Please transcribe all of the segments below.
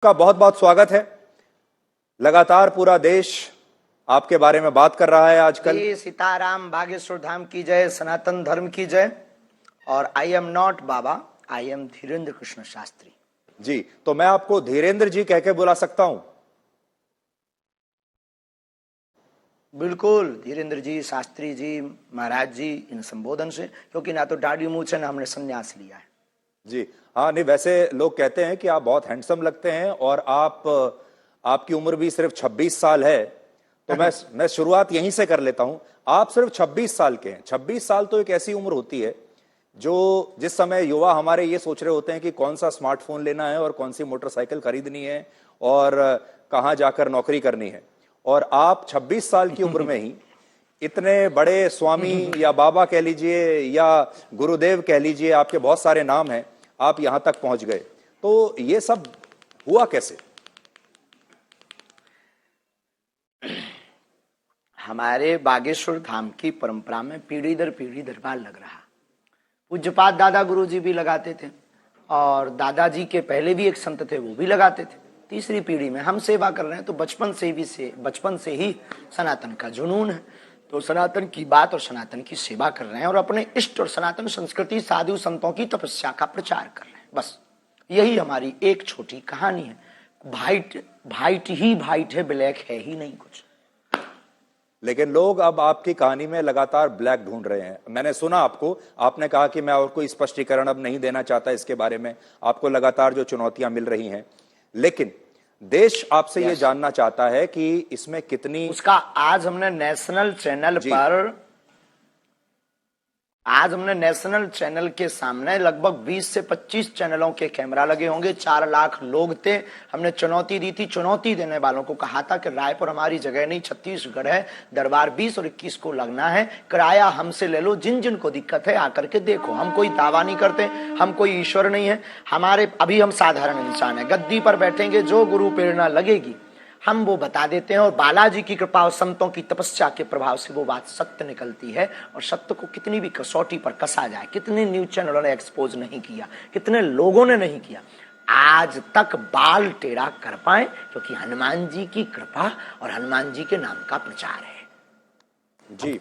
का बहुत बहुत स्वागत है। लगातार पूरा देश आपके बारे में बात कर रहा है आजकल। सीताराम, बागेश्वर धाम की जय, सनातन धर्म की जय। और I am not Baba, I am Dhirendra Krishna Shastri ji. तो मैं आपको धीरेन्द्र जी कह के बुला सकता हूं? बिल्कुल, धीरेन्द्र जी, शास्त्री जी, महाराज जी, इन संबोधन से, क्योंकि ना तो दाढ़ी मूछ है ना हमने संन्यास लिया है। जी हाँ, नहीं वैसे लोग कहते हैं कि आप बहुत हैंडसम लगते हैं और आपकी उम्र भी सिर्फ 26 साल है। तो मैं शुरुआत यहीं से कर लेता हूं। आप सिर्फ 26 साल के हैं। 26 साल तो एक ऐसी उम्र होती है जो जिस समय युवा हमारे ये सोच रहे होते हैं कि कौन सा स्मार्टफोन लेना है और कौन सी मोटरसाइकिल खरीदनी है और कहां जाकर नौकरी करनी है, और आप 26 साल की उम्र में ही इतने बड़े स्वामी या बाबा कह लीजिए या गुरुदेव कह लीजिए, आपके बहुत सारे नाम हैं, आप यहां तक पहुंच गए। तो ये सब हुआ कैसे? हमारे बागेश्वर धाम की परंपरा में पीढ़ी दर पीढ़ी दरबार लग रहा। पूज्यपाद दादा गुरु जी भी लगाते थे और दादाजी के पहले भी एक संत थे, वो भी लगाते थे। तीसरी पीढ़ी में हम सेवा कर रहे हैं, तो बचपन से ही सनातन का जुनून है। तो सनातन की बात और सनातन की सेवा कर रहे हैं और अपने इष्ट और सनातन संस्कृति, साधु संतों की तपस्या का प्रचार कर रहे हैं। बस यही हमारी एक छोटी कहानी है। वाइट ही वाइट है, ब्लैक है ही नहीं कुछ। लेकिन लोग अब आपकी कहानी में लगातार ब्लैक ढूंढ रहे हैं। मैंने सुना आपने कहा कि मैं और कोई स्पष्टीकरण अब नहीं देना चाहता इसके बारे में। आपको लगातार जो चुनौतियां मिल रही हैं, लेकिन देश आपसे ये जानना चाहता है कि इसमें कितनी उसका आज हमने नेशनल चैनल के सामने लगभग 20 से 25 चैनलों के कैमरा लगे होंगे। 4 लाख लोग थे। हमने चुनौती दी थी, चुनौती देने वालों को कहा था कि रायपुर हमारी जगह नहीं, छत्तीसगढ़ है, दरबार 20 और 21 को लगना है, किराया हमसे ले लो, जिन जिन को दिक्कत है आकर के देखो। हम कोई दावा नहीं करते, हम कोई ईश्वर नहीं है, अभी हम साधारण इंसान है। गद्दी पर बैठेंगे, जो गुरु प्रेरणा लगेगी हम वो बता देते हैं, और बालाजी की कृपा और संतों की तपस्या के प्रभाव से वो बात सत्य निकलती है। और सत्य को कितनी भी कसौटी पर कसा जाए, कितने न्यूज चैनलों ने एक्सपोज नहीं किया, कितने लोगों ने नहीं किया, आज तक बाल टेढ़ा कर पाए, क्योंकि हनुमान जी की कृपा और हनुमान जी के नाम का प्रचार है। जी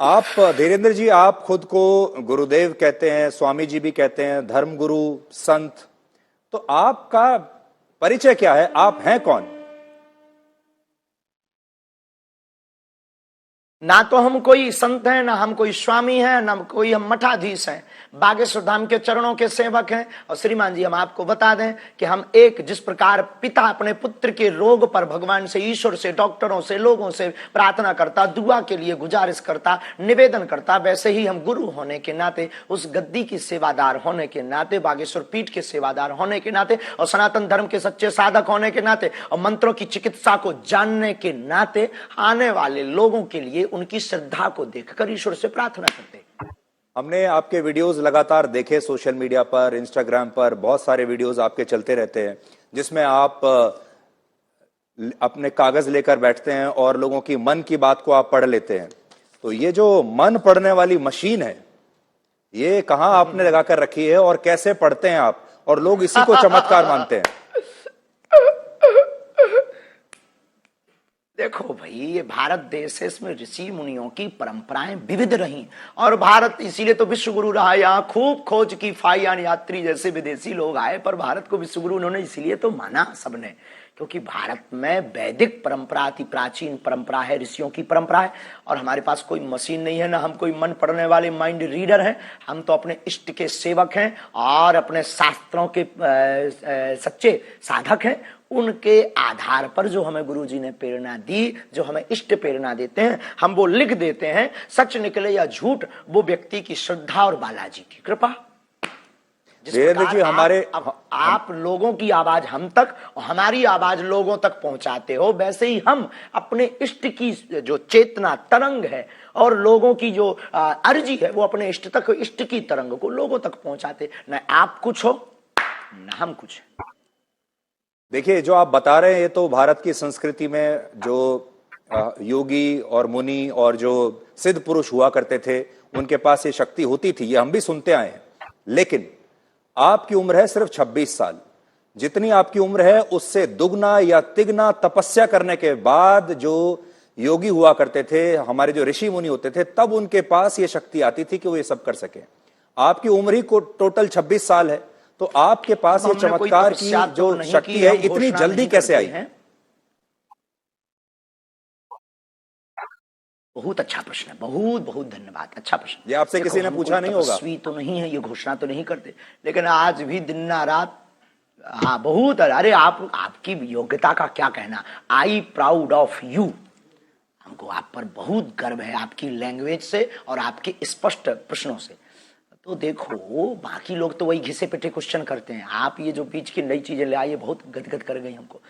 आप धीरेन्द्र जी, आप खुद को गुरुदेव कहते हैं, स्वामी जी भी कहते हैं, धर्म गुरु, संत। तो आपका परिचय क्या है? आप हैं कौन? ना तो हम कोई संत हैं, ना हम कोई स्वामी हैं, ना कोई हम मठाधीश हैं। बागेश्वर धाम के चरणों के सेवक हैं। और श्रीमान जी, हम आपको बता दें कि हम जिस प्रकार पिता अपने पुत्र के रोग पर भगवान से, ईश्वर से, डॉक्टरों से, लोगों से प्रार्थना करता, दुआ के लिए गुजारिश करता, निवेदन करता, वैसे ही हम गुरु होने के नाते, उस गद्दी की सेवादार होने के नाते, बागेश्वर पीठ के सेवादार होने के नाते, और सनातन धर्म के सच्चे साधक होने के नाते, और मंत्रों की चिकित्सा को जानने के नाते, आने वाले लोगों के लिए उनकी श्रद्धा को देखकर ईश्वर से प्रार्थना करते। हमने आपके वीडियोस लगातार देखे, सोशल मीडिया पर, इंस्टाग्राम पर बहुत सारे वीडियोस आपके चलते रहते हैं, जिसमें आप अपने कागज लेकर बैठते हैं और लोगों की मन की बात को आप पढ़ लेते हैं। तो ये जो मन पढ़ने वाली मशीन है, ये कहां आपने लगाकर रखी है और कैसे पढ़ते हैं आप, और लोग इसी को चमत्कार मानते हैं? देखो भाई, ये भारत देश है, इसमें ऋषि मुनियों की परंपराएं विविध रही, और भारत इसीलिए तो विश्व गुरु रहा। यहाँ खूब खोज की, फाइयान यात्री जैसे विदेशी लोग आए, पर भारत को विश्व गुरु उन्होंने इसीलिए तो माना सबने, क्योंकि भारत में वैदिक परंपरा, अति प्राचीन परंपरा है, ऋषियों की परंपरा है। और हमारे पास कोई मशीन नहीं है, ना हम कोई मन पढ़ने वाले माइंड रीडर हैं। हम तो अपने इष्ट के सेवक हैं और अपने शास्त्रों के सच्चे साधक हैं। उनके आधार पर जो हमें गुरुजी ने प्रेरणा दी, जो हमें इष्ट प्रेरणा देते हैं, हम वो लिख देते हैं। सच निकले या झूठ, वो व्यक्ति की श्रद्धा और बालाजी की कृपा। धीरेन्द्र जी, आप लोगों की आवाज हम तक और हमारी आवाज लोगों तक पहुंचाते हो, वैसे ही हम अपने इष्ट की जो चेतना तरंग है और लोगों की जो अर्जी है, वो अपने इष्ट तक, इष्ट की तरंग को लोगों तक पहुंचाते। न आप कुछ हो, न हम कुछ। देखिए, जो आप बता रहे हैं, ये तो भारत की संस्कृति में जो योगी और मुनि और जो सिद्ध पुरुष हुआ करते थे, उनके पास ये शक्ति होती थी, ये हम भी सुनते आए हैं। लेकिन आपकी उम्र है सिर्फ 26 साल। जितनी आपकी उम्र है उससे दुगना या तिगना तपस्या करने के बाद जो योगी हुआ करते थे, हमारे जो ऋषि मुनि होते थे, तब उनके पास ये शक्ति आती थी कि वो ये सब कर सके। आपकी उम्र ही को टोटल 26 साल है, तो आपके पास ये चमत्कार की जो शक्ति है इतनी जल्दी कैसे आई? बहुत अच्छा प्रश्न है, बहुत बहुत धन्यवाद, अच्छा प्रश्न। ये आपसे किसी ने पूछा नहीं होगा? तपस्वी तो नहीं है, ये घोषणा तो नहीं करते, लेकिन आज भी दिन ना रात, हाँ बहुत। अरे आपकी योग्यता का क्या कहना, आई प्राउड ऑफ यू। हमको आप पर बहुत गर्व है, आपकी लैंग्वेज से और आपके स्पष्ट प्रश्नों से। तो देखो, बाकी लोग तो वही घिसे पिटे क्वेश्चन करते हैं, आप ये जो बीच की नई चीजें ले आइए बहुत गदगद कर गई हमको।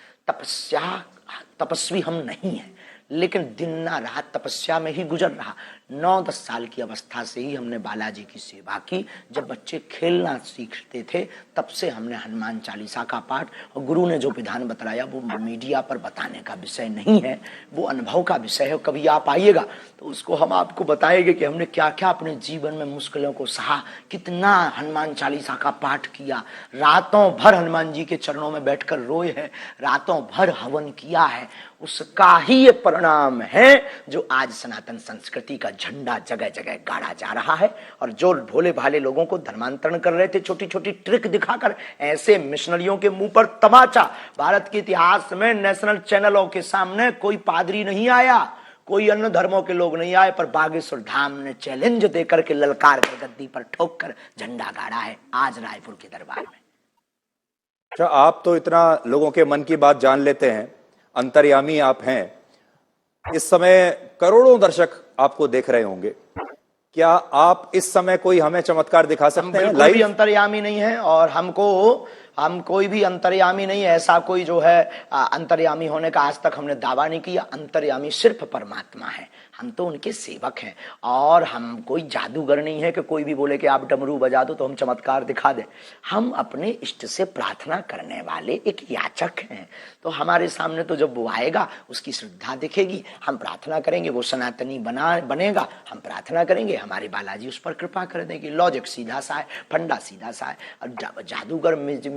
तपस्वी हम नहीं है, लेकिन दिन ना रात तपस्या में ही गुजर रहा। 9-10 साल की अवस्था से ही हमने बालाजी की सेवा की। जब बच्चे खेलना सीखते थे तब से हमने हनुमान चालीसा का पाठ, और गुरु ने जो विधान बताया वो मीडिया पर बताने का विषय नहीं है, वो अनुभव का विषय है। कभी आप आइएगा तो उसको हम आपको बताएंगे कि हमने क्या क्या अपने जीवन में मुश्किलों को सहा, कितना हनुमान चालीसा का पाठ किया, रातों भर हनुमान जी के चरणों में बैठकर रोए हैं, रातों भर हवन किया है। उसका ही ये परिणाम है जो आज सनातन संस्कृति का झंडा जगह जगह गाड़ा जा रहा है। और जो भोले भाले लोगों को धर्मांतरण कर रहे थे छोटी छोटी ट्रिक दिखाकर, ऐसे मिशनरियों के मुंह पर तमाचा। भारत के इतिहास में नेशनल चैनलों के सामने कोई पादरी नहीं आया, कोई अन्य धर्मों के लोग नहीं आए, पर बागेश्वर धाम ने चैलेंज देकर के, ललकार कर, गद्दी पर ठोक कर झंडा गाड़ा है आज रायपुर के दरबार में। अच्छा, आप तो इतना लोगों के मन की बात जान लेते हैं, अंतर्यामी आप हैं। इस समय करोड़ों दर्शक आपको देख रहे होंगे, क्या आप इस समय कोई हमें चमत्कार दिखा सकते हैं? कोई भी अंतर्यामी नहीं है, और हम कोई भी अंतर्यामी नहीं है। ऐसा कोई जो है अंतर्यामी होने का आज तक हमने दावा नहीं किया। अंतर्यामी सिर्फ परमात्मा है, हम तो उनके सेवक हैं। और हम कोई जादूगर नहीं है कि कोई भी बोले कि आप डमरू बजा दो तो हम चमत्कार दिखा दें। हम अपने इष्ट से प्रार्थना करने वाले एक याचक हैं। तो हमारे सामने तो जब वो आएगा, उसकी श्रद्धा दिखेगी, हम प्रार्थना करेंगे, वो सनातनी बनेगा, हम प्रार्थना करेंगे, हमारे बालाजी उस पर कृपा कर देंगे। लॉजिक सीधा सा है, फंडा सीधा सा है। और जादूगर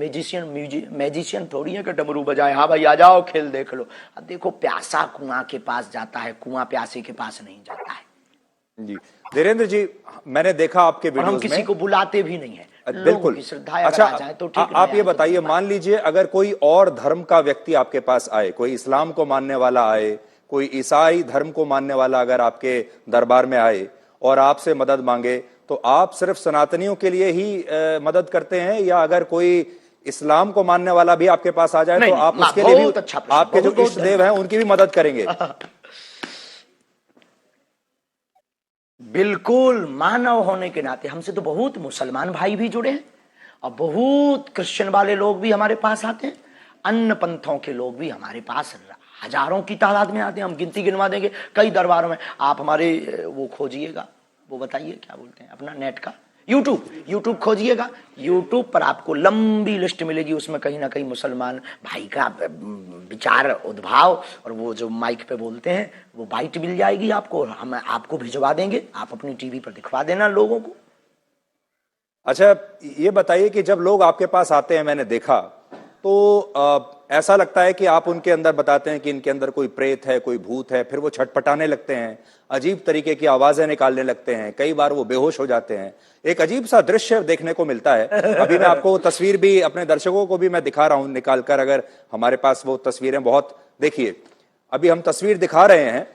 मैजिशियन थोड़ी है कि डमरू बजाए, हाँ भाई आ जाओ खेल देख लो। अब देखो, प्यासा कुआं के पास जाता है, कुआं प्यासे के पास नहीं जाता है। जी धीरेन्द्र जी, मैंने देखा आपके वीडियोस में, हम किसी को बुलाते भी नहीं है, बिल्कुल। की श्रद्धा अच्छा, आ जाए तो ठीक। आप ये बताइए, मान लीजिए अगर कोई और धर्म का व्यक्ति आपके पास आए, कोई इस्लाम को मानने वाला आए, कोई ईसाई धर्म को मानने वाला अगर आपके दरबार में आए और आपसे मदद मांगे, तो आप सिर्फ सनातनियों के लिए ही मदद करते हैं, या अगर कोई इस्लाम को मानने वाला भी आपके पास आ जाए तो आप उसके लिए भी, आपके जो इष्ट देव हैं उनकी भी मदद करेंगे? बिल्कुल, मानव होने के नाते हमसे तो बहुत मुसलमान भाई भी जुड़े हैं, और बहुत क्रिश्चियन वाले लोग भी हमारे पास आते हैं, अन्य पंथों के लोग भी हमारे पास हजारों की तादाद में आते हैं। हम गिनती गिनवा देंगे कई दरबारों में। आप हमारे वो खोजिएगा, वो बताइए क्या बोलते हैं अपना नेट का, यूट्यूब खोजिएगा, यूट्यूब पर आपको लंबी लिस्ट मिलेगी। उसमें कहीं ना कहीं मुसलमान भाई का विचार उद्भाव और वो जो माइक पे बोलते हैं वो बाइट मिल जाएगी आपको, हम आपको भिजवा देंगे, आप अपनी टीवी पर दिखवा देना लोगों को। अच्छा, ये बताइए कि जब लोग आपके पास आते हैं, मैंने देखा तो ऐसा लगता है कि आप उनके अंदर बताते हैं कि इनके अंदर कोई प्रेत है, कोई भूत है, फिर वो छटपटाने लगते हैं, अजीब तरीके की आवाजें निकालने लगते हैं, कई बार वो बेहोश हो जाते हैं। एक अजीब सा दृश्य देखने को मिलता है। अभी मैं आपको तस्वीर भी, अपने दर्शकों को भी मैं दिखा रहा हूं निकालकर, अगर हमारे पास वो तस्वीरें, बहुत देखिए, अभी हम तस्वीर दिखा रहे हैं।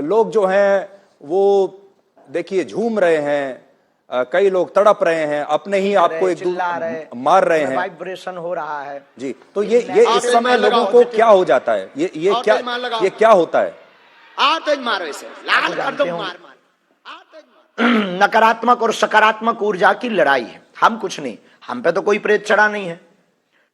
लोग जो हैं वो देखिए झूम रहे हैं, कई लोग तड़प रहे हैं, अपने ही आपको एक मार रहे हैं, वाइब्रेशन हो रहा है जी। तो ये इस समय लोगों को क्या हो जाता है, ये क्या होता है? नकारात्मक और सकारात्मक ऊर्जा की लड़ाई है। हम कुछ नहीं, हम पे तो कोई प्रेत चढ़ा नहीं है।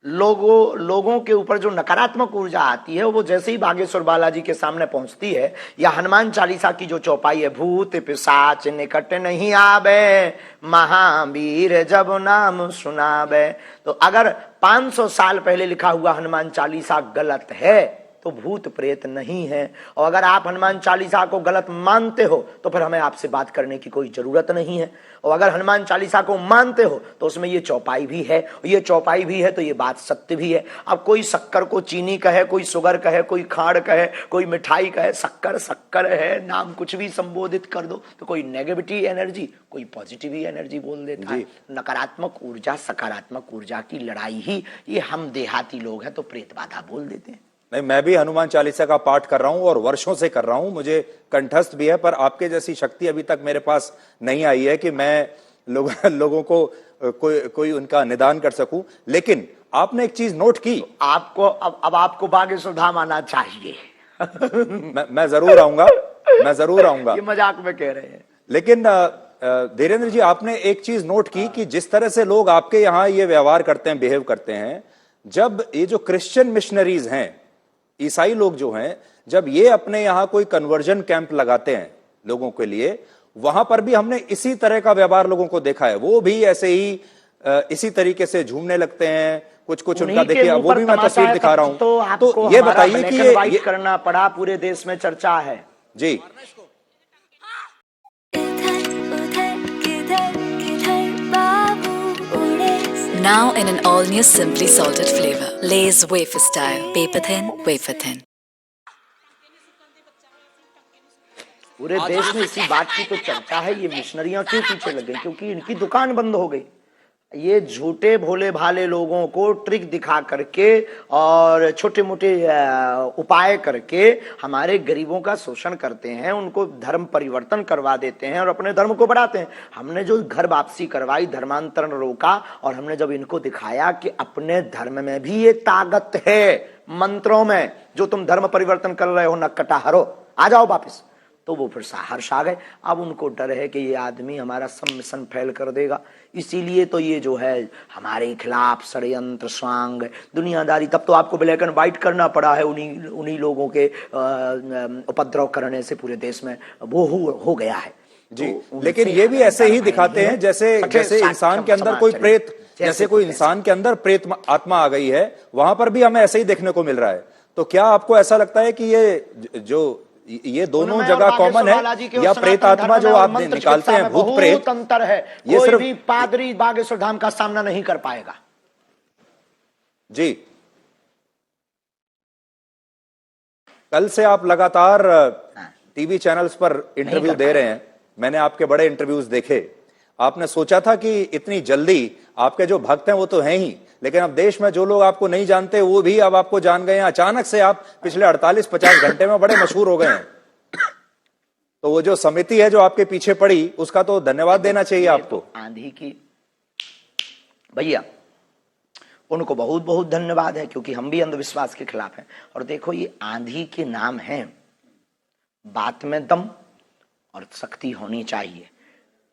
लोगों के ऊपर जो नकारात्मक ऊर्जा आती है वो जैसे ही बागेश्वर बालाजी के सामने पहुंचती है, या हनुमान चालीसा की जो चौपाई है, भूत पिशाच निकट नहीं आवे, महावीर जब नाम सुनावे। तो अगर 500 साल पहले लिखा हुआ हनुमान चालीसा गलत है तो भूत प्रेत नहीं है। और अगर आप हनुमान चालीसा को गलत मानते हो तो फिर हमें आपसे बात करने की कोई जरूरत नहीं है। और अगर हनुमान चालीसा को मानते हो तो उसमें ये चौपाई भी है, ये चौपाई भी है तो ये बात सत्य भी है। अब कोई शक्कर को चीनी कहे, कोई शुगर कहे, कोई खाड़ कहे, कोई मिठाई कहे, शक्कर शक्कर है, नाम कुछ भी संबोधित कर दो, तो कोई नेगेटिविटी एनर्जी, कोई पॉजिटिव एनर्जी बोल देता है। नकारात्मक ऊर्जा सकारात्मक ऊर्जा की लड़ाई ही ये हम देहाती लोग हैं तो प्रेत बाधा बोल देते हैं। नहीं, मैं भी हनुमान चालीसा का पाठ कर रहा हूं और वर्षों से कर रहा हूं, मुझे कंठस्थ भी है, पर आपके जैसी शक्ति अभी तक मेरे पास नहीं आई है कि मैं लोगों को कोई उनका निदान कर सकूं। लेकिन आपने एक चीज नोट की, तो आपको अब आपको बागेश्वर धाम आना चाहिए। मैं जरूर आऊंगा, मैं जरूर आऊंगा। ये मजाक में कह रहे हैं। लेकिन धीरेन्द्र जी, आपने एक चीज नोट की कि जिस तरह से लोग आपके यहाँ ये व्यवहार करते हैं, बिहेव करते हैं, जब ये जो क्रिश्चियन मिशनरीज हैं, ईसाई लोग जो हैं, जब ये अपने यहाँ कोई कन्वर्जन कैंप लगाते हैं लोगों के लिए, वहां पर भी हमने इसी तरह का व्यवहार लोगों को देखा है। वो भी ऐसे ही इसी तरीके से झूमने लगते हैं, कुछ उनका देखिए, वो भी मैं तस्वीर दिखा रहा हूं। तो ये बताइए कि ये करना पड़ा, पूरे देश में चर्चा है जी। Now in an all-new Simply Salted flavor. Lay's wafer style. Paper thin, wafer thin. पूरे देश में इसी बात की तो चर्चा है, ये मिशनरियां क्यों पीछे लग गई? क्योंकि इनकी दुकान बंद हो गई। ये झूठे भोले भाले लोगों को ट्रिक दिखा करके और छोटे मोटे उपाय करके हमारे गरीबों का शोषण करते हैं, उनको धर्म परिवर्तन करवा देते हैं और अपने धर्म को बढ़ाते हैं। हमने जो घर वापसी करवाई, धर्मांतरण रोका, और हमने जब इनको दिखाया कि अपने धर्म में भी ये ताकत है, मंत्रों में, जो तुम धर्म परिवर्तन कर रहे हो नक्कटा हरो, आ जाओ वापिस, तो वो फिर हर्ष आ गए। अब उनको डर है कि ये आदमी हमारा सब मिशन फेल कर देगा, इसीलिए तो ये जो है हमारे खिलाफ षड्यंत्र स्वांग दुनियादारी। तब तो आपको ब्लैक एंड व्हाइट करना पड़ा है, उन्हीं लोगों के उपद्रव करने से पूरे देश में वो हो गया है जी। तो लेकिन ये भी ऐसे ही दिखाते हैं जैसे इंसान के अंदर कोई प्रेत, जैसे कोई इंसान के अंदर प्रेत आत्मा आ गई है, वहां पर भी हमें ऐसे ही देखने को मिल रहा है। तो क्या आपको ऐसा लगता है कि ये दोनों जगह कॉमन है, या प्रेत आत्मा जो आप निकालते हैं, भूत प्रेत, अंतर है? ये कोई सिर्फ भी पादरी बागेश्वर धाम का सामना नहीं कर पाएगा जी। कल से आप लगातार टीवी चैनल्स पर इंटरव्यू दे रहे हैं, मैंने आपके बड़े इंटरव्यूज देखे। आपने सोचा था कि इतनी जल्दी आपके जो भक्त हैं वो तो हैं ही, लेकिन अब देश में जो लोग आपको नहीं जानते वो भी अब आपको जान गए हैं। अचानक से आप पिछले 48-50 घंटे में बड़े मशहूर हो गए हैं। तो वो जो समिति है जो आपके पीछे पड़ी, उसका तो धन्यवाद देना चाहिए आपको। आंधी की भैया, उनको बहुत बहुत धन्यवाद है, क्योंकि हम भी अंधविश्वास के खिलाफ हैं। और देखो, ये आंधी के नाम है, बात में दम और शक्ति होनी चाहिए।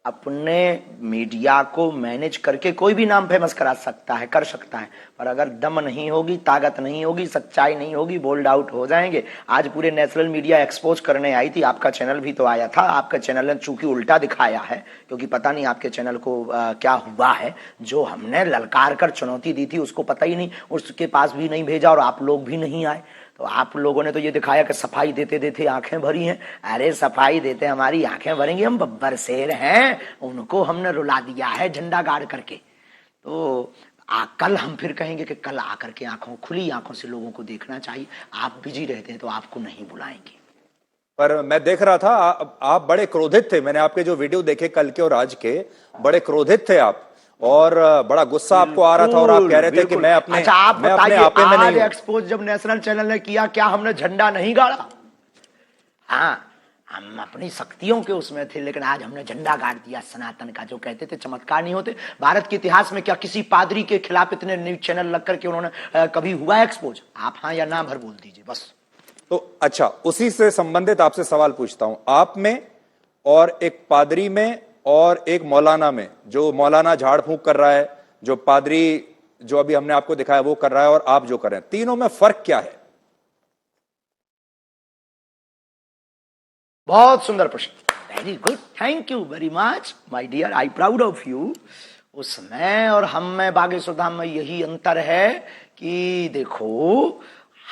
अपने मीडिया को मैनेज करके कोई भी नाम फेमस करा सकता है, कर सकता है, पर अगर दम नहीं होगी, ताकत नहीं होगी, सच्चाई नहीं होगी, बोल्ड आउट हो जाएंगे। आज पूरे नेशनल मीडिया एक्सपोज करने आई थी, आपका चैनल भी तो आया था। आपका चैनल ने चूंकि उल्टा दिखाया है, क्योंकि पता नहीं आपके चैनल को क्या हुआ है, जो हमने ललकार कर चुनौती दी थी उसको पता ही नहीं, उसके पास भी नहीं भेजा और आप लोग भी नहीं आए। तो आप लोगों ने तो ये दिखाया कि सफाई देते देते आंखें भरी हैं। अरे सफाई देते हमारी आंखें भरेंगी, हम बब्बर शेर हैं, उनको हमने रुला दिया है झंडा गाड़ करके। तो कल हम फिर कहेंगे कि कल आकर के खुली आंखों से लोगों को देखना चाहिए। आप बिजी रहते हैं तो आपको नहीं बुलाएंगे। पर मैं देख रहा था आप बड़े क्रोधित थे, मैंने आपके जो वीडियो देखे कल के और आज के, बड़े क्रोधित थे आप, और बड़ा गुस्सा आपको आ रहा था, और आप कह रहे थे कि मैं अपने आप बताइए, आपे में नहीं हूं। एक्सपोज जब नेशनल चैनल ने किया, क्या हमने झंडा नहीं गाड़ा? हाँ, हम अपनी शक्तियों के उसमें थे, लेकिन आज हमने झंडा गाड़ दिया सनातन का। जो कहते थे चमत्कार नहीं होते, भारत के इतिहास में क्या किसी पादरी के खिलाफ इतने न्यूज चैनल लग करके उन्होंने कभी हुआ एक्सपोज? आप हाँ या ना भर बोल दीजिए बस। तो अच्छा, उसी से संबंधित आपसे सवाल पूछता हूं। आप में और एक पादरी में और एक मौलाना में, जो मौलाना झाड़ फूंक कर रहा है, जो पादरी जो अभी हमने आपको दिखाया वो कर रहा है, और आप जो कर रहे हैं, तीनों में फर्क क्या है? बहुत सुंदर प्रश्न, very good, thank you very much my dear, I proud of you. उसमें और हम में बागेश्वर धाम में यही अंतर है कि देखो,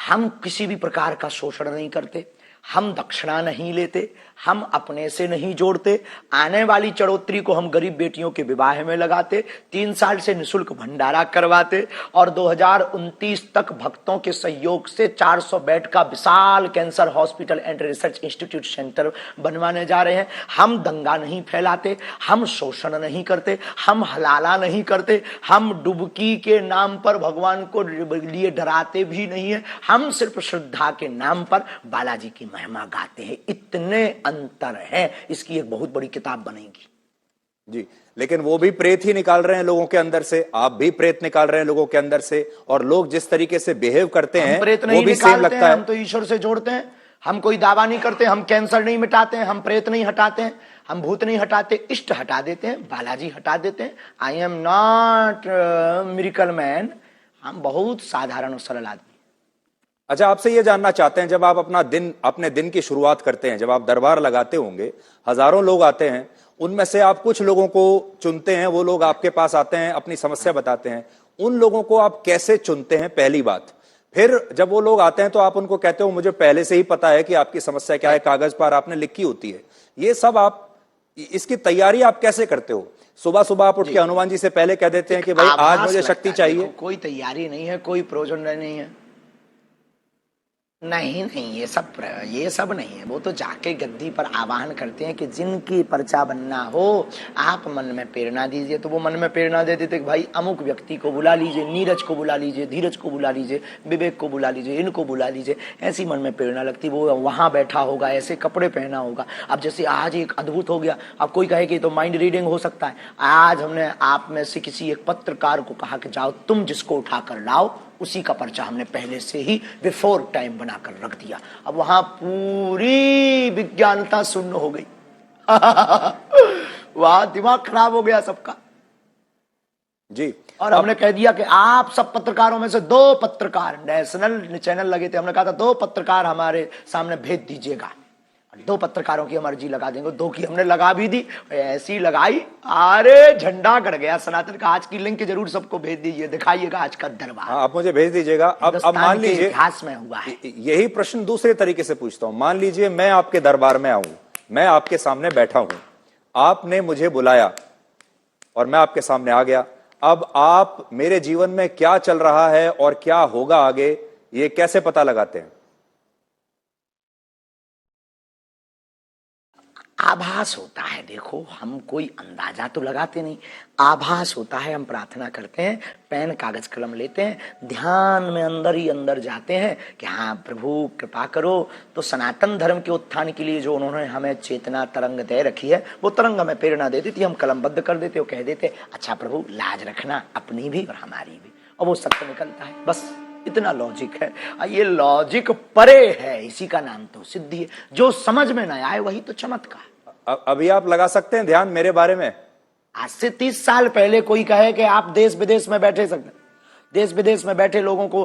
हम किसी भी प्रकार का शोषण नहीं करते, हम दक्षिणा नहीं लेते, हम अपने से नहीं जोड़ते। आने वाली चढ़ोतरी को हम गरीब बेटियों के विवाह में लगाते, 3 साल से निःशुल्क भंडारा करवाते और 2029 तक भक्तों के सहयोग से 400 बेड का विशाल cancer hospital and research institute centre बनवाने जा रहे हैं। हम दंगा नहीं फैलाते, हम शोषण नहीं करते, हम हलाला नहीं करते, हम डुबकी के नाम पर भगवान को लिए डराते भी नहीं है। हम सिर्फ श्रद्धा के नाम पर बालाजी की महिमा गाते हैं। इतने अंतर है, इसकी एक बहुत बड़ी किताब बनेगी। जी, लेकिन वो भी प्रेत ही निकाल रहे हैं लोगों के अंदर से, आप भी प्रेत निकाल रहे हैं लोगों के अंदर से, और लोग जिस तरीके से बिहेव करते हैं प्रेत वो नहीं भी सेम लगता है। हम तो ईश्वर से जोड़ते हैं। हम कोई दावा नहीं करते, हम कैंसर नहीं मिटाते हैं, हम प्रेत नहीं हटाते हैं, हम भूत नहीं हटाते, इष्ट हटा देते हैं, बालाजी हटा देते हैं। आई एम नॉट मिरेकल मैन, हम बहुत साधारण और सरल आदमी। अच्छा, आपसे ये जानना चाहते हैं, जब आप अपने दिन की शुरुआत करते हैं, जब आप दरबार लगाते होंगे, हजारों लोग आते हैं, उनमें से आप कुछ लोगों को चुनते हैं, वो लोग आपके पास आते हैं, अपनी समस्या बताते हैं, उन लोगों को आप कैसे चुनते हैं, पहली बात। फिर जब वो लोग आते हैं तो आप उनको कहते हो मुझे पहले से ही पता है कि आपकी समस्या क्या है, कागज पर आपने लिखी होती है। ये सब आप, इसकी तैयारी आप कैसे करते हो? सुबह सुबह आप उठ के हनुमान जी से पहले कह देते हैं कि भाई आज मुझे शक्ति चाहिए? कोई तैयारी नहीं है, कोई प्रयोजन नहीं है। नहीं नहीं, ये सब नहीं है। वो तो जाके गद्दी पर आवाहन करते हैं कि जिनकी पर्चा बनना हो आप मन में प्रेरणा दीजिए। तो वो मन में प्रेरणा दे देते कि भाई अमुक व्यक्ति को बुला लीजिए, नीरज को बुला लीजिए, धीरज को बुला लीजिए, विवेक को बुला लीजिए, इनको बुला लीजिए। ऐसी मन में प्रेरणा लगती, वो वहां बैठा होगा, ऐसे कपड़े पहना होगा। अब जैसे आज एक अद्भुत हो गया, अब कोई कहे कि तो माइंड रीडिंग हो सकता है। आज हमने आप में से किसी एक पत्रकार को कहा कि जाओ तुम जिसको उठाकर लाओ, उसी का पर्चा हमने पहले से ही बिफोर टाइम बनाकर रख दिया। अब वहां पूरी विज्ञानता शून्य हो गई। वहां दिमाग खराब हो गया सबका जी। और हमने कह दिया कि आप सब पत्रकारों में से 2 पत्रकार, नेशनल चैनल लगे थे, हमने कहा था 2 पत्रकार हमारे सामने भेज दीजिएगा। 2 पत्रकारों की हम अर्जी लगा देंगे। 2 की हमने लगा भी दी, ऐसी लगाई, अरे झंडा गड़ गया सनातन का। आज की लिंक जरूर सबको भेज दीजिए, दिखाइएगा आज का दरबार। आप मुझे भेज दीजिएगा। अब मान लीजिए इतिहास में हुआ है। यही प्रश्न दूसरे तरीके से पूछता हूं। मान लीजिए मैं आपके दरबार में आऊं, मैं आपके सामने बैठा हूं, आपने मुझे बुलाया और मैं आपके सामने आ गया। अब आप मेरे जीवन में क्या चल रहा है और क्या होगा आगे, ये कैसे पता लगाते हैं? आभास होता है। देखो, हम कोई अंदाजा तो लगाते नहीं, आभास होता है। हम प्रार्थना करते हैं, पेन कागज कलम लेते हैं, ध्यान में अंदर ही अंदर जाते हैं कि हाँ प्रभु कृपा करो। तो सनातन धर्म के उत्थान के लिए जो उन्होंने हमें चेतना तरंग दे रखी है, वो तरंग हमें प्रेरणा दे देती, हम कलमबद्ध कर देते, वो कह देते अच्छा प्रभु लाज रखना अपनी भी और हमारी भी, और वो सत्य निकलता है। बस इतना लॉजिक है। ये लॉजिक परे है, इसी का नाम तो सिद्धि है। जो समझ में ना आए वही तो चमत्कार। अभी आप लगा सकते हैं ध्यान मेरे बारे में? आज से 30 साल पहले कोई कहे कि आप देश विदेश में बैठे सकते, देश विदेश में बैठे लोगों को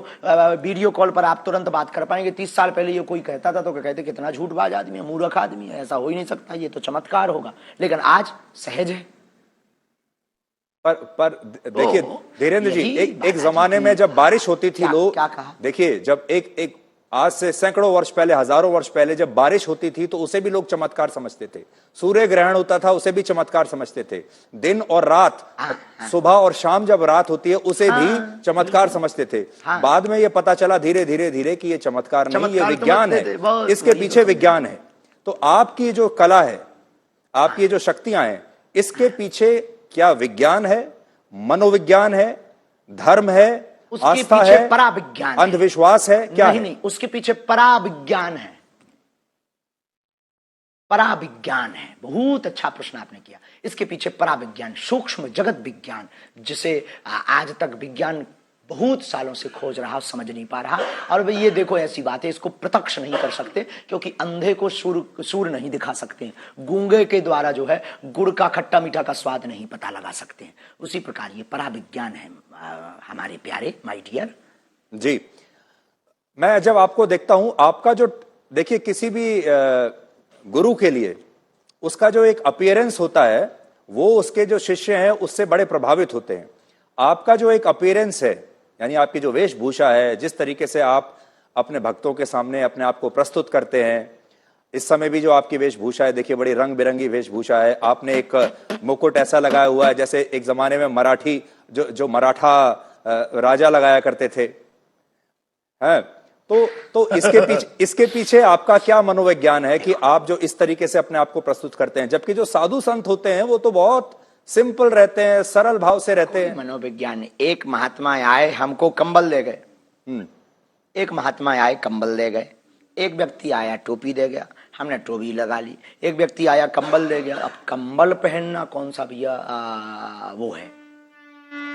वीडियो कॉल पर आप तुरंत बात कर पाएंगे। 30 साल पहले ये कोई कहता था तो कहते कितना झूठबाज आदमी है, मूर्ख आदमी है, ऐसा हो ही नहीं सकता, ये तो चमत्कार होगा। लेकिन आज सहज है। पर देखिए धीरेन्द्र जी, एक जमाने में जब बारिश होती थी, लोग क्या कहा? देखिए, जब एक आज से सैकड़ों वर्ष पहले, हजारों वर्ष पहले जब बारिश होती थी तो उसे भी लोग चमत्कार समझते थे। सूर्य ग्रहण होता था, उसे भी चमत्कार समझते थे। दिन और रात, सुबह और शाम जब रात होती है, उसे भी चमत्कार समझते थे। बाद में ये पता चला धीरे धीरे धीरे कि ये चमत्कार नहीं, ये विज्ञान है, इसके पीछे विज्ञान है। तो आपकी जो कला है, आपकी जो शक्तियां हैं, इसके पीछे क्या विज्ञान है, मनोविज्ञान है, धर्म है, उसके आस्था पीछे है, पराविज्ञान, अंधविश्वास है, क्या नहीं? नहीं, उसके पीछे पराविज्ञान है। पराविज्ञान है। बहुत अच्छा प्रश्न आपने किया। इसके पीछे पराविज्ञान, सूक्ष्म जगत विज्ञान, जिसे आज तक विज्ञान बहुत सालों से खोज रहा, समझ नहीं पा रहा। और भाई ये देखो, ऐसी बात है, इसको प्रत्यक्ष नहीं कर सकते क्योंकि अंधे को सूर नहीं दिखा सकते, गूंगे के द्वारा जो है गुड़ का खट्टा मीठा का स्वाद नहीं पता लगा सकते हैं। उसी प्रकार ये पराविज्ञान है हमारे प्यारे माय डियर जी। मैं जब आपको देखता हूं, आपका जो, देखिए किसी भी गुरु के लिए उसका जो एक अपीयरेंस होता है, वो उसके जो शिष्य हैं उससे बड़े प्रभावित होते हैं। आपका जो एक अपीयरेंस है, यानी आपकी जो वेशभूषा है, जिस तरीके से आप अपने भक्तों के सामने अपने आप को प्रस्तुत करते हैं। इस समय भी जो आपकी वेशभूषा है, देखिए बड़ी रंग बिरंगी वेशभूषा है। आपने एक मुकुट ऐसा लगाया हुआ है जैसे एक जमाने में मराठी जो मराठा राजा लगाया करते थे, हैं? तो इसके पीछे आपका क्या मनोविज्ञान है कि आप जो इस तरीके से अपने आप को प्रस्तुत करते हैं, जबकि जो साधु संत होते हैं वो तो बहुत सिंपल रहते हैं, सरल भाव से रहते हैं। मनोविज्ञान, एक महात्मा आए हमको कंबल दे गए, एक महात्मा आए कंबल दे गए, एक व्यक्ति आया टोपी दे गया, हमने टोपी लगा ली, एक व्यक्ति आया कंबल दे गया। अब कंबल पहनना कौन सा भैया वो है,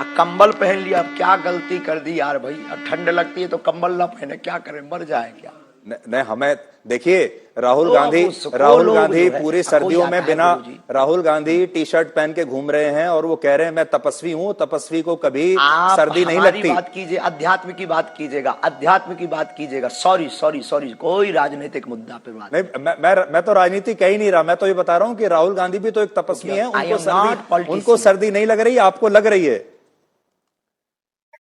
अब कंबल पहन लिया, अब क्या गलती कर दी यार भाई, अब ठंड लगती है तो कंबल ना पहने, क्या करें, मर जाए क्या। नहीं, हमें देखिए राहुल गांधी पूरी सर्दियों में बिना, राहुल गांधी टी शर्ट पहन के घूम रहे हैं और वो कह रहे हैं मैं तपस्वी हूं, तपस्वी को कभी सर्दी नहीं लगती। बात कीजिए, अध्यात्म की बात कीजिएगा, अध्यात्म की बात कीजिएगा। सॉरी, कोई राजनीतिक मुद्दा पे बात नहीं। मैं तो राजनीति कह ही नहीं रहा, मैं तो ये बता रहा हूँ कि राहुल गांधी भी तो एक तपस्वी है, उनको सर्दी नहीं लग रही, आपको लग रही है।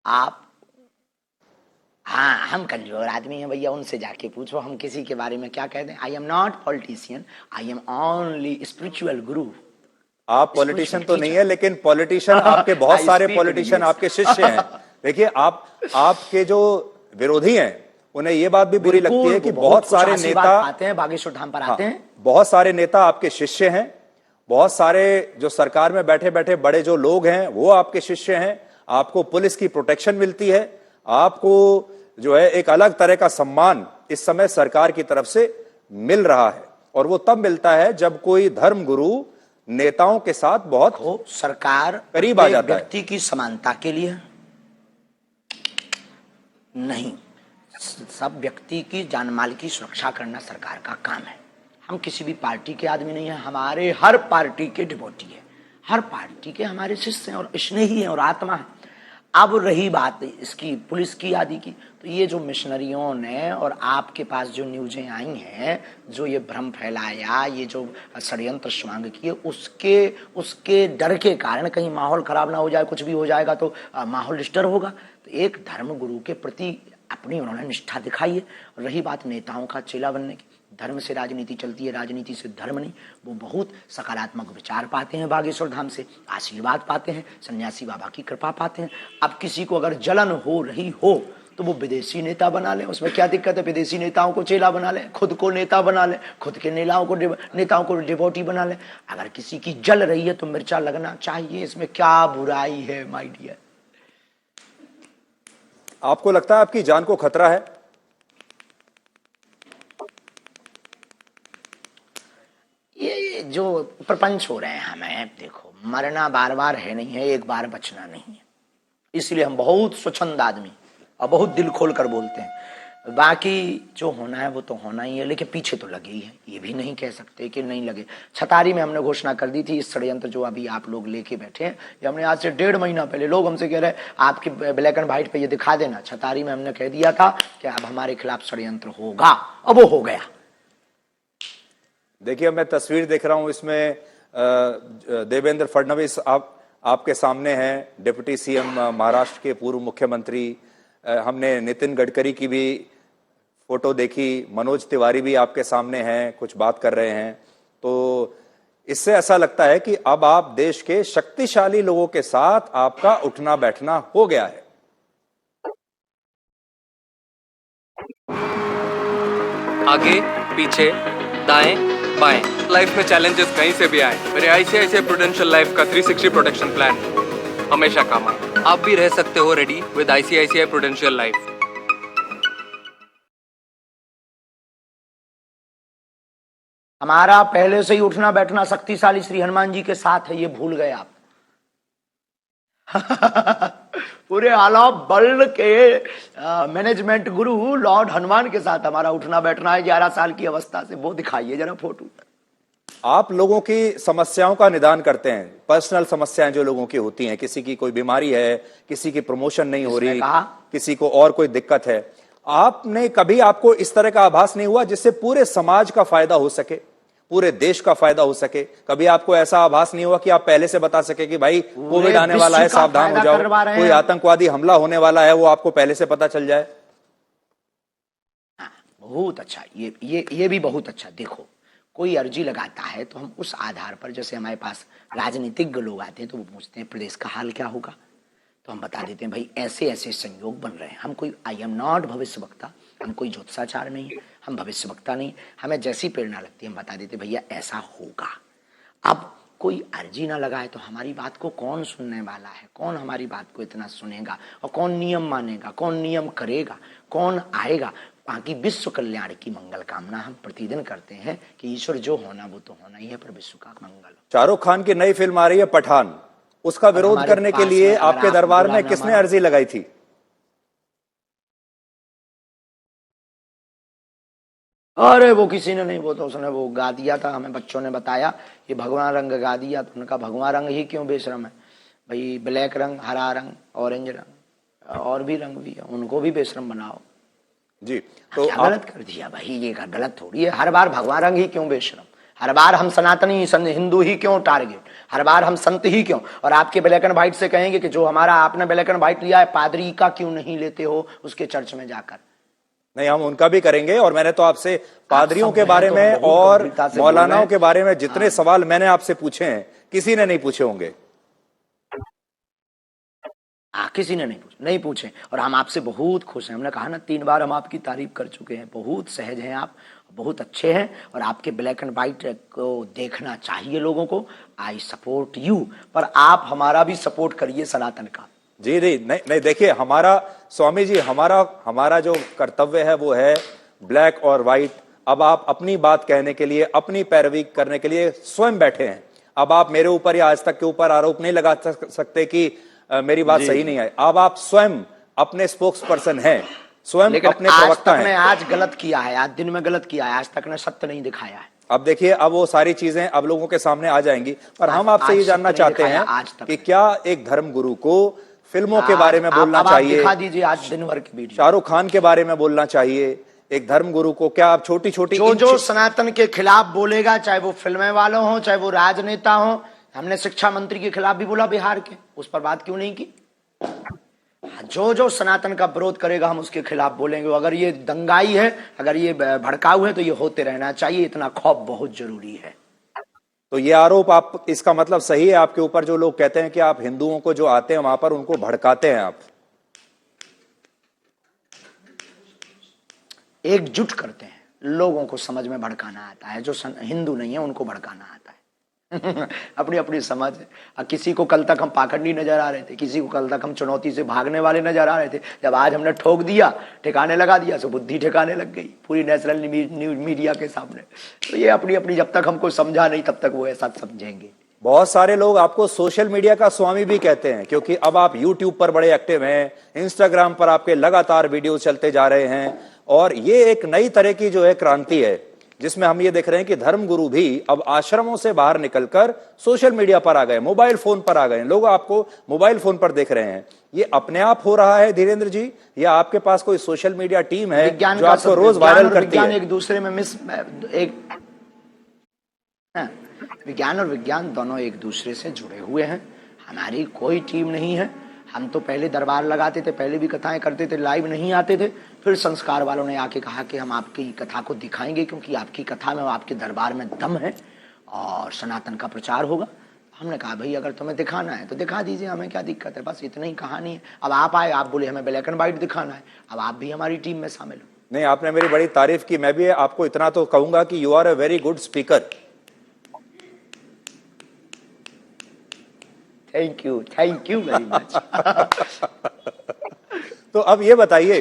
आप, हाँ, हम कमजोर आदमी हैं भैया, उनसे जाके पूछो, हम किसी के बारे में क्या कह दें। आई am not politician, I am only spiritual गुरु। आप पॉलिटिशियन तो नहीं है, लेकिन पॉलिटिशियन आपके बहुत सारे पॉलिटिशियन आपके शिष्य हैं। देखिए आपके जो विरोधी हैं उन्हें ये बात भी बुरी लगती है कि बहुत सारे नेता आते हैं बागेश्वर धाम पर आते हैं, बहुत सारे नेता आपके शिष्य हैं, बहुत सारे जो सरकार में बैठे बैठे बड़े जो लोग हैं वो आपके शिष्य हैं। आपको पुलिस की प्रोटेक्शन मिलती है, आपको जो है एक अलग तरह का सम्मान इस समय सरकार की तरफ से मिल रहा है, और वो तब मिलता है जब कोई धर्म गुरु नेताओं के साथ बहुत सरकार करीब आ जाता है। व्यक्ति की समानता के लिए नहीं, सब व्यक्ति की जान माल की सुरक्षा करना सरकार का काम है। हम किसी भी पार्टी के आदमी नहीं है, हमारे हर पार्टी के डिवोटी है, हर पार्टी के हमारे शिष्य हैं और स्नेही हैं और आत्मा है। अब रही बात इसकी पुलिस की आदि की, तो ये जो मिशनरियों ने और आपके पास जो न्यूजें आई हैं, जो ये भ्रम फैलाया, ये जो षड्यंत्र स्वांग किए, उसके डर के कारण कहीं माहौल खराब ना हो जाए, कुछ भी हो जाएगा तो माहौल डिस्टर्ब होगा। तो एक धर्म गुरु के प्रति अपनी उन्होंने निष्ठा दिखाई है। रही बात नेताओं का चेला बनने की, धर्म से राजनीति चलती है, राजनीति से धर्म नहीं। वो बहुत सकारात्मक विचार पाते हैं बागेश्वर धाम से, आशीर्वाद पाते हैं, सन्यासी बाबा की कृपा पाते हैं। अब किसी को अगर जलन हो रही हो तो वो विदेशी नेता बना ले, उसमें क्या दिक्कत है। विदेशी नेताओं को चेला बना ले, खुद को नेता बना ले, खुद के नेताओं को डिवोटी बना ले। अगर किसी की जल रही है तो मिर्चा लगना चाहिए, इसमें क्या बुराई है माय डियर। आपको लगता है आपकी जान को खतरा है? ये जो प्रपंच हो रहे हैं, हमें देखो मरना बार बार है नहीं है, एक बार बचना नहीं है। इसलिए हम बहुत स्वच्छंद आदमी और बहुत दिल खोल कर बोलते हैं। बाकी जो होना है वो तो होना ही है, लेकिन पीछे तो लगे ही है, ये भी नहीं कह सकते कि नहीं लगे। छतारी में हमने घोषणा कर दी थी, इस षड्यंत्र जो अभी आप लोग लेके बैठे हैं, ये हमने आज से 1.5 महीना पहले, लोग हमसे कह रहे हैं आपके ब्लैक एंड व्हाइट पे ये दिखा देना। छतारी में हमने कह दिया था कि अब हमारे खिलाफ षड्यंत्र होगा, अब वो हो गया। देखिए मैं तस्वीर देख रहा हूं, इसमें देवेंद्र फडणवीस आपके सामने हैं, डिप्टी सीएम महाराष्ट्र के पूर्व मुख्यमंत्री। हमने नितिन गडकरी की भी फोटो देखी, मनोज तिवारी भी आपके सामने हैं, कुछ बात कर रहे हैं। तो इससे ऐसा लगता है कि अब आप देश के शक्तिशाली लोगों के साथ आपका उठना बैठना हो गया है। आगे पीछे दाएं बाएं, लाइफ में चैलेंजेस कहीं से भी आए, मेरे आईसीआईसीआई प्रूडेंशियल लाइफ का 360 प्रोटेक्शन प्लान हमेशा काम आए। आप भी रह सकते हो ready with ICICI prudential life. हमारा पहले से ही उठना बैठना शक्तिशाली श्री हनुमान जी के साथ है, ये भूल गए आप। पूरे आला बल के मैनेजमेंट गुरु लॉर्ड हनुमान के साथ हमारा उठना बैठना है 11 साल की अवस्था से। वो दिखाइए जरा फोटो। आप लोगों की समस्याओं का निदान करते हैं, पर्सनल समस्याएं जो लोगों की होती हैं, किसी की कोई बीमारी है, किसी की प्रमोशन नहीं हो रही, किसी को और कोई दिक्कत है। आपने कभी, आपको इस तरह का आभास नहीं हुआ जिससे पूरे समाज का फायदा हो सके, पूरे देश का फायदा हो सके? कभी आपको ऐसा आभास नहीं हुआ कि आप पहले से बता सके कि भाई कोविड आने वाला है, सावधान हो जाओ, कोई आतंकवादी हमला होने वाला है, वो आपको पहले से पता चल जाए? बहुत अच्छा, ये भी बहुत अच्छा। देखो, कोई अर्जी लगाता है तो हम उस आधार पर, जैसे हमारे पास राजनीतिज्ञ लोग आते हैं तो वो पूछते हैं प्रदेश का हाल क्या होगा, तो हम बता देते हैं भाई ऐसे ऐसे संयोग बन रहे हैं। हम कोई, आई एम नॉट भविष्य वक्ता, हम कोई ज्योतिषाचार नहीं, हम भविष्य वक्ता नहीं, हमें जैसी प्रेरणा लगती है हम बता देते भैया ऐसा होगा। अब कोई अर्जी ना लगाए तो हमारी बात को कौन सुनने वाला है, कौन हमारी बात को इतना सुनेगा, और कौन नियम मानेगा, कौन नियम करेगा, कौन आएगा। बाकी विश्व कल्याण की मंगल कामना हम प्रतिदिन करते हैं कि ईश्वर जो होना वो तो होना ही है, पर विश्व का मंगल। शाहरुख खान की नई फिल्म आ रही है पठान, उसका विरोध करने के लिए आपके दरबार में किसने अर्जी लगाई थी? अरे वो किसी ने नहीं, वो तो उसने वो गा दिया था, हमें बच्चों ने बताया ये भगवान रंग गा दिया, तो उनका भगवान रंग ही क्यों बेशरम है भाई, ब्लैक रंग, हरा रंग, ऑरेंज रंग और भी रंग भी है, उनको भी बेशरम बनाओ जी। तो क्या गलत कर दिया भाई, ये गलत थोड़ी है। हर बार भगवान रंग ही क्यों बेशरम, हर बार हम सनातनी हिंदू ही क्यों टारगेट, हर बार हम संत ही क्यों। और आपके ब्लैक एंड व्हाइट से कहेंगे कि जो हमारा आपने ब्लैक एंड व्हाइट लिया है पादरी का क्यों नहीं लेते हो उसके चर्च में जाकर। नहीं, हम उनका भी करेंगे। और मैंने तो आपसे पादरियों के बारे में और मौलानाओं के बारे में जितने सवाल मैंने आपसे पूछे हैं किसी ने नहीं पूछे होंगे। किसी ने नहीं पूछे, और हम आपसे बहुत खुश हैं। हमने कहा ना 3 बार हम आपकी तारीफ कर चुके हैं, बहुत सहज हैं आप, बहुत अच्छे हैं, और आपके ब्लैक एंड व्हाइट को देखना चाहिए लोगों को। आई सपोर्ट यू, पर आप हमारा भी सपोर्ट करिए सनातन का। जी नहीं, देखिए हमारा स्वामी जी, हमारा जो कर्तव्य है वो है ब्लैक और व्हाइट। अब आप अपनी बात कहने के लिए, अपनी पैरवी करने के लिए स्वयं बैठे हैं। अब आप मेरे ऊपर या आज तक के ऊपर आरोप नहीं लगा सकते कि मेरी बात सही नहीं है। अब आप स्वयं अपने स्पोक्स पर्सन हैं, स्वयं अपने प्रवक्ता हैं। आज गलत किया है, आज दिन में गलत किया है, आज तक ने सत्य नहीं दिखाया है। अब देखिए, अब वो सारी चीजें अब लोगों के सामने आ जाएंगी। पर हम आपसे ये जानना चाहते हैं कि क्या एक धर्म गुरु को फिल्मों के बारे में बोलना चाहिए? दिखा दीजिए आज दिन भर की वीडियो। शाहरुख खान के बारे में बोलना चाहिए एक धर्म गुरु को? क्या आप छोटी छोटी जो सनातन के खिलाफ बोलेगा, चाहे वो फिल्में वालों हो, चाहे वो राजनेता हो, हमने शिक्षा मंत्री के खिलाफ भी बोला बिहार के, उस पर बात क्यों नहीं की? जो सनातन का विरोध करेगा हम उसके खिलाफ बोलेंगे। अगर ये दंगाई है, अगर ये भड़काऊ है, तो ये होते रहना चाहिए, इतना खौफ बहुत जरूरी है। तो ये आरोप, आप इसका मतलब सही है आपके ऊपर जो लोग कहते हैं कि आप हिंदुओं को जो आते हैं वहां पर उनको भड़काते हैं? आप एकजुट करते हैं, लोगों को समझ में भड़काना आता है, जो हिंदू नहीं है उनको भड़काना आता है। अपनी अपनी समझ है। किसी को कल तक हम पाखंडी नजर आ रहे थे, किसी को कल तक हम चुनौती से भागने वाले नजर आ रहे थे, जब आज हमने ठोक दिया, ठिकाने लगा दिया, तो बुद्धि ठिकाने लग गई पूरी नेशनल मीडिया के सामने। तो ये अपनी अपनी, जब तक हमको समझा नहीं तब तक वो ऐसा समझेंगे। बहुत सारे लोग आपको सोशल मीडिया का स्वामी भी कहते हैं, क्योंकि अब आप यूट्यूब पर बड़े एक्टिव हैं, इंस्टाग्राम पर आपके लगातार वीडियो चलते जा रहे हैं, और ये एक नई तरह की जो है क्रांति है, जिसमें हम ये देख रहे हैं कि धर्मगुरु भी अब आश्रमों से बाहर निकलकर सोशल मीडिया पर आ गए, मोबाइल फोन पर आ गए। लोग आपको मोबाइल फोन पर देख रहे हैं। ये अपने आप हो रहा है धीरेन्द्र जी, या आपके पास कोई सोशल मीडिया टीम है जो आपको रोज वायरल करती है? एक दूसरे में विज्ञान और विज्ञान दोनों एक दूसरे से जुड़े हुए हैं। हमारी कोई टीम नहीं है। हम तो पहले दरबार लगाते थे, पहले भी कथाएं करते थे, लाइव नहीं आते थे। फिर संस्कार वालों ने आके कहा कि हम आपकी कथा को दिखाएंगे, क्योंकि आपकी कथा में, आपके दरबार में दम है और सनातन का प्रचार होगा। हमने कहा भाई अगर तुम्हें दिखाना है तो दिखा दीजिए, हमें क्या दिक्कत है, बस इतनी ही कहानी है। अब आप आए, आप बोले हमें ब्लैक एंड व्हाइट दिखाना है, अब आप भी हमारी टीम में शामिल हो। नहीं, आपने मेरी बड़ी तारीफ की। मैं भी आपको इतना तो कहूंगा कि you are a very good speaker. Thank you very much. तो अब ये बताइए,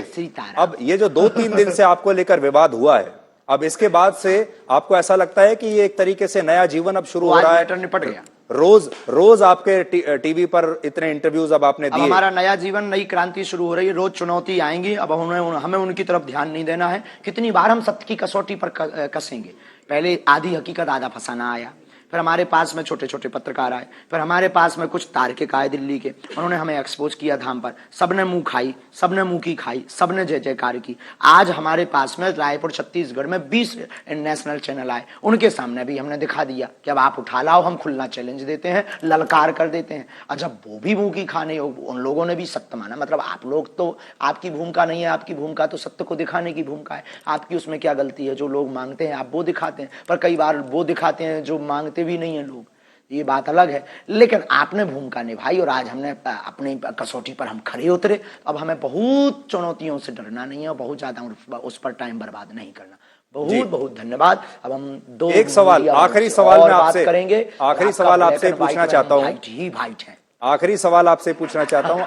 अब ये जो 2-3 दिन से आपको लेकर विवाद हुआ है, अब इसके बाद से आपको ऐसा लगता है कि ये एक तरीके से नया जीवन अब शुरू हो रहा है? निपट गया। रोज आपके टीवी पर इतने इंटरव्यूज अब आपने दिए। हमारा नया जीवन, नई क्रांति शुरू हो रही है। रोज चुनौती आएंगी, अब हमें उनकी तरफ ध्यान नहीं देना है। कितनी बार हम सत्य की कसौटी पर कसेंगे। पहले आधी हकीकत आधा फसाना आया, फिर हमारे पास में छोटे छोटे पत्रकार आए, फिर हमारे पास में कुछ तार्किक आए दिल्ली के, उन्होंने हमें एक्सपोज किया धाम पर, सबने मुंह खाई, सबने मुंह की खाई, सबने जय जयकार की। आज हमारे पास में रायपुर छत्तीसगढ़ में 20 नेशनल चैनल आए, उनके सामने भी हमने दिखा दिया कि अब आप उठा लाओ, हम खुला चैलेंज देते हैं, ललकार कर देते हैं। और जब वो भी मुंह की खाने, उन लोगों ने भी सत्य माना। मतलब आप लोग तो, आपकी भूमिका नहीं है, आपकी भूमिका तो सत्य को दिखाने की भूमिका है। आपकी उसमें क्या गलती है? जो लोग मांगते हैं आप वो दिखाते हैं, पर कई बार वो दिखाते हैं जो मांगते भी नहीं है लोग, ये बात अलग है। लेकिन आपने भूमिका निभाई और आज हमने अपनी कसौटी पर हम खड़े उतरे। अब हमें बहुत चुनौतियों से डरना नहीं है और बहुत ज्यादा उस पर टाइम बर्बाद नहीं करना। बहुत बहुत धन्यवाद। अब हम एक सवाल, आखिरी सवाल मैं आपसे करेंगे। आखिरी सवाल आपसे पूछना चाहता हूँ, वाइट है। आखिरी सवाल आपसे पूछना चाहता हूँ,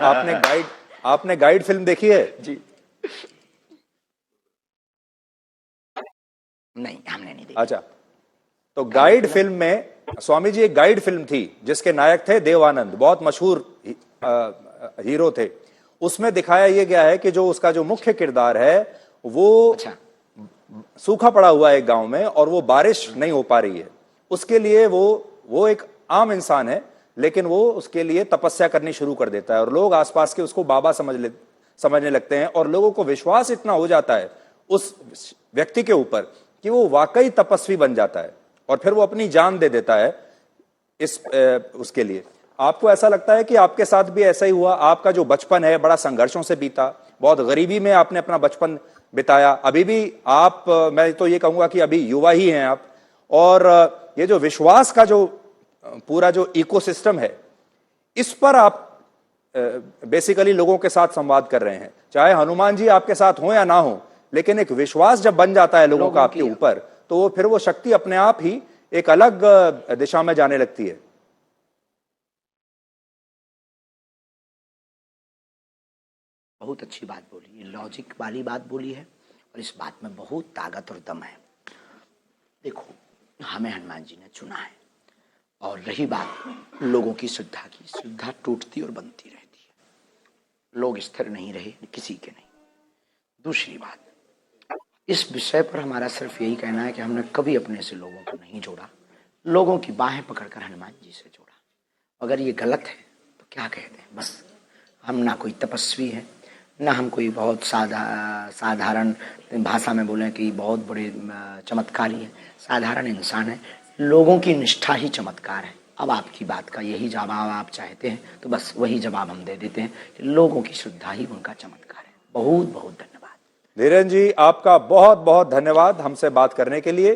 आपने गाइड फिल्म देखी है? जी नहीं, हमने नहीं देखी। अच्छा, तो गाइड फिल्म में स्वामी जी, एक गाइड फिल्म थी जिसके नायक थे देवानंद, बहुत मशहूर हीरो थे। उसमें दिखाया यह गया है कि जो उसका जो मुख्य किरदार है वो सूखा पड़ा हुआ है एक गांव में और वो बारिश नहीं हो पा रही है। उसके लिए वो एक आम इंसान है, लेकिन वो उसके लिए तपस्या करनी शुरू कर देता है और लोग आसपास के उसको बाबा समझने लगते हैं और लोगों को विश्वास इतना हो जाता है उस व्यक्ति के ऊपर कि वो वाकई तपस्वी बन जाता है और फिर वो अपनी जान दे देता है उसके लिए। आपको ऐसा लगता है कि आपके साथ भी ऐसा ही हुआ? आपका जो बचपन है बड़ा संघर्षों से बीता, बहुत गरीबी में आपने अपना बचपन बिताया, अभी भी आप, मैं तो ये कहूंगा कि अभी युवा ही हैं आप, और ये जो विश्वास का जो पूरा जो इकोसिस्टम है, इस पर आप बेसिकली लोगों के साथ संवाद कर रहे हैं। चाहे हनुमान जी आपके साथ हो या ना हो, लेकिन एक विश्वास जब बन जाता है लोगों का आपके ऊपर, तो फिर वो शक्ति अपने आप ही एक अलग दिशा में जाने लगती है। बहुत अच्छी बात बोली, ये लॉजिक वाली बात बोली है और इस बात में बहुत ताकत और दम है। देखो, हमें हनुमान जी ने चुना है और रही बात लोगों की श्रद्धा की, श्रद्धा टूटती और बनती रहती है, लोग स्थिर नहीं रहे किसी के नहीं। दूसरी बात, इस विषय पर हमारा सिर्फ यही कहना है कि हमने कभी अपने से लोगों को नहीं जोड़ा, लोगों की बाहें पकड़कर हनुमान जी से जोड़ा। अगर ये गलत है तो क्या कहते हैं, बस हम ना कोई तपस्वी है, ना हम कोई बहुत साधारण भाषा में बोलें कि बहुत बड़े चमत्कारी है, साधारण इंसान है। लोगों की निष्ठा ही चमत्कार है। अब आपकी बात का यही जवाब आप चाहते हैं तो बस वही जवाब हम दे देते हैं कि लोगों की श्रद्धा ही उनका चमत्कार है। बहुत बहुत धन्यवाद। धीरेन्द्र जी, आपका बहुत बहुत धन्यवाद हमसे बात करने के लिए।